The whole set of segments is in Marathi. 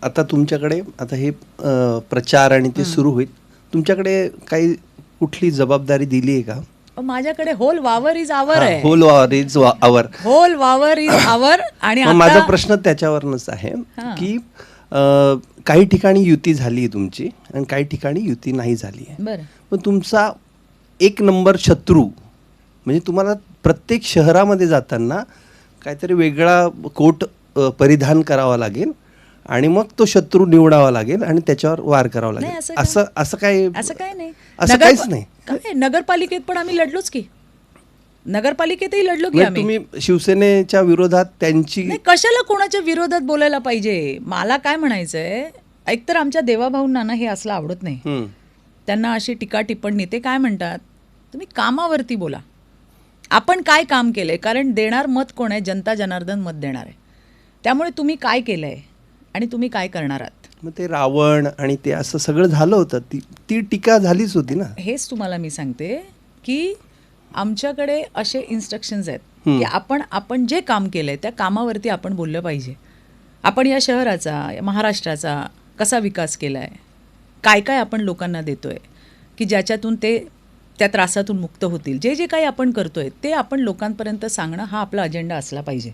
आता तुमच्याकडे आता हे प्रचार आणि ते सुरू होईल, तुमच्याकडे काही कुठली जबाबदारी दिली आहे का? माझ्याकडे होल वावर इज आवर आहे. होल वावर इज आवर. होल वावर इज आवर. आणि माझा प्रश्न त्याच्यावरच आहे की काही ठिकाणी युती झाली आहे तुमची आणि काही ठिकाणी युती नाही झाली आहे. बरं, पण तुमचा एक नंबर शत्रू म्हणजे तुम्हाला प्रत्येक शहरामध्ये जाताना काहीतरी वेगळा कोट परिधान करावा लागेल आणि मग तो शत्रू निवडावा लागेल आणि त्याच्यावर वार करावा लागेल. असं काय नाही. असं काहीच नाही. काय नगरपालिकेत पण आम्ही लढलोच की. नगरपालिकेतही लढलो की आम्ही. तुम्ही शिवसेनेच्या विरोधात त्यांची नाही, कशाला कोणाच्या विरोधात बोलायला पाहिजे. मला काय म्हणायचंय, एकतर आमच्या देवाभाऊंना ना हे असलं आवडत नाही. त्यांना अशी टीका टिप्पणी, ते काय म्हणतात, तुम्ही कामावरती बोला, आपण काय काम केलंय. कारण देणार मत कोण आहे, जनता जनार्दन मत देणार आहे. त्यामुळे तुम्ही काय केलंय आणि तुम्ही काय करणार आहात. मग ते रावण आणि ते असं सगळं झालं होतं, ती टीका झालीच होती ना. हेच तुम्हाला मी सांगते की आमच्याकडे असे इन्स्ट्रक्शन्स आहेत की आपण जे काम केलंय त्या कामावरती आपण बोललं पाहिजे. आपण या शहराचा, या महाराष्ट्राचा कसा विकास केलाय, काय काय आपण लोकांना देतोय की ज्याच्यातून ते त्या त्रासातून मुक्त होतील. जे जे काही आपण करतोय ते आपण लोकांपर्यंत सांगणं हा आपला अजेंडा असला पाहिजे.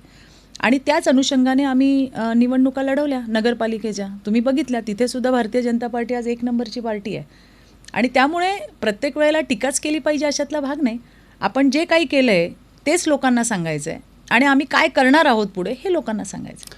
आणि त्याच अनुषंगाने आम्ही निवडणुका लढवल्या नगरपालिकेच्या. तुम्ही बघितल्या, तिथे सुद्धा भारतीय जनता पार्टी आज एक नंबरची पार्टी आहे. आणि त्यामुळे प्रत्येक वेळेला टीकाच केली पाहिजे अशातला भाग नाही. आपण जे काही केलं आहे तेच लोकांना सांगायचं आहे आणि आम्ही काय करणार आहोत पुढे हे लोकांना सांगायचं.